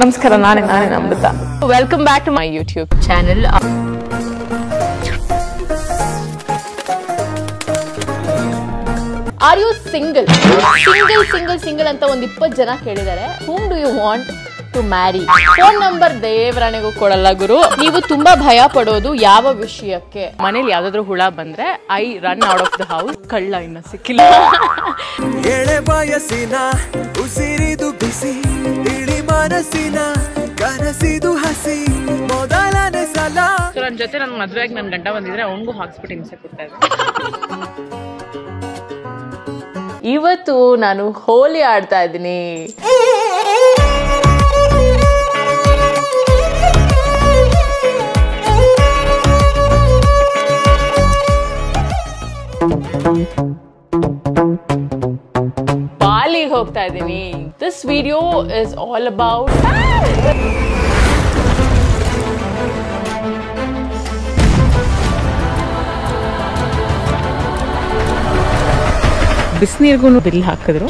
ನಮಸ್ಕಾರ ನಾನೇ Amrita. Welcome back to my YouTube channel. Are you single ಅಂತ ಒಂದು 20 ಜನ ಕೇಳಿದ್ದಾರೆ. whom do you want to marry? Phone number ದೇವರಾಣೆಗೂ ಕೊಡಲ್ಲ ಗುರು. ನೀವು ತುಂಬಾ ಭಯ ಪಡೋದು ಯಾವ ವಿಷಯಕ್ಕೆ? ಮನೇಲಿ ಯಾವ್ದಾದ್ರು ಹುಳ ಬಂದ್ರೆ I run out of the house. ಕಳ್ಳ ಇನ್ನ ಸಿಕ್ಕಿಲ್ಲ. ಎಳೆ ಬಯಸಿನ ಉಸಿರಿದು ಬಿಸಿ, ಇಳಿ ಮನಸ್ಸಿನ ಕನಸಿದು ಹಸಿ, ಮೊದಲನೇ ಸಲ. ನನ್ನ ಜೊತೆ ನನ್ನ ಮದ್ವೆಗೆ ನನ್ನ ಗಂಡ ಬಂದಿದ್ರೆ ಅವನಿಗೂ ಹಾಕ್ಸ್ಬಿಟ್ಟು ಹಿಂಸೆ ಕೊಡ್ತಾ ಇದ್ದೆ. ಇವತ್ತು ನಾನು ಹೋಲಿ ಆಡ್ತಾ ಇದ್ದೀನಿ. ಬಾಲಿಗೆ ಹೋಗ್ತಾ ಇದ್ದೀನಿ. This video is all about ಬಿಸಿನೀರ್ಗೂ ಬಿಲ್ ಹಾಕಿದ್ರು.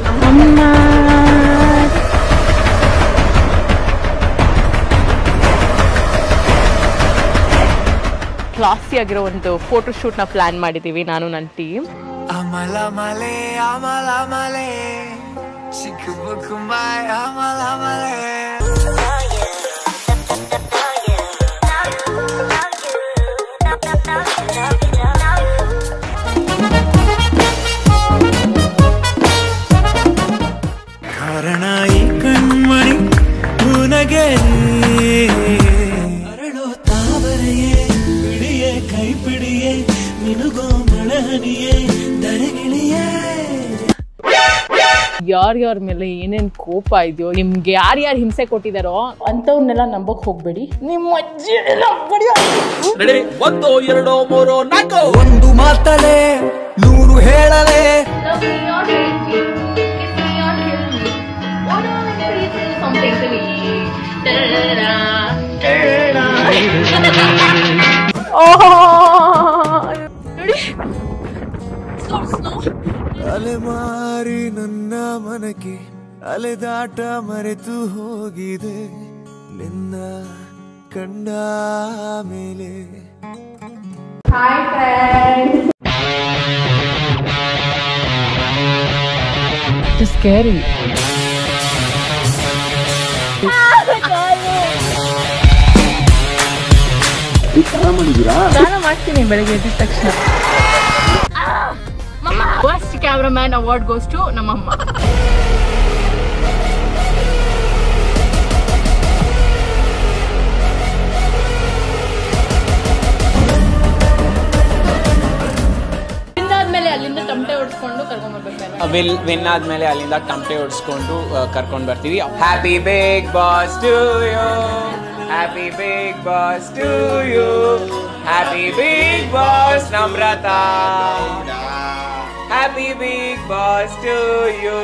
ಕ್ಲಾಸಿ ಆಗಿರೋ ಒಂದು ಫೋಟೋ ಶೂಟ್ ನ ಪ್ಲಾನ್ ಮಾಡಿದೀವಿ ನಾನು ನನ್ನ ಟೀಮ್. ಅಮಲ ಮಲೆ ಅಮಲ ಮಲೆ ಚಿಕ್ಕಬುಕ್ಕುಂಬಾಯ ಅಮಲ ಮಲೆ. ಕಾರಣ ಈ ಕಣ್ಮಣಿ ಉನಗೆ ಅರಳೋ ತಾವರೆಯೇ, ಬಿಡಿಯೇ ಕೈ ಪಿಡಿಯೇ, ಮಿನುಗೋ ಮಳೆಹನಿಯೇ, ದರೆಗಿಳಿಯೇ. ಯಾರ್ಯಾರ ಮೇಲೆ ಏನೇನ್ ಕೋಪ ಇದೆಯೋ, ನಿಮ್ಗೆ ಯಾರ್ಯಾರು ಹಿಂಸೆ ಕೊಟ್ಟಿದಾರೋ ಅಂತವ್ರನ್ನೆಲ್ಲ ನಂಬಕ್ ಹೋಗ್ಬೇಡಿ. ನಿಮ್ಮ ಅಜ್ಜಿ ಒಂದು ಎರಡು ಮೂರು ನಾಲ್ಕು, ಒಂದು ಮಾತಲೆ 100 ಹೇಳಲೆ. ಅಲೆಮಾರಿ ನನ್ನ ಮನಕ್ಕೆ ಅಲೆದಾಟ ಮರೆತು ಹೋಗಿದೆ ನಿನ್ನ ಕಂಡ ಮೇಲೆ. Hi friends. It's scary. ನಾನು ಮಾಡ್ತೀನಿ ಬೆಳಗ್ಗೆ ಎದ್ದ ತಕ್ಷಣ. First cameraman award goes to ನಮ್ಮಮ್ಮ. ಆದ್ಮೇಲೆ ಅಲ್ಲಿಂದ ಟಮಟೆ ಹೊಡ್ಸ್ಕೊಂಡು ಕರ್ಕೊಂಡ್ ಬರ್ಬೇಕು. ವಿನ್ ಆದ್ಮೇಲೆ ಅಲ್ಲಿಂದ ಟಮಟೆ ಹೊಡ್ಸ್ಕೊಂಡು ಕರ್ಕೊಂಡ್ ಬರ್ತೀವಿ. Happy Bigg Boss to you, happy Bigg Boss to you, happy Bigg Boss Namrata, happy Bigg Boss to you.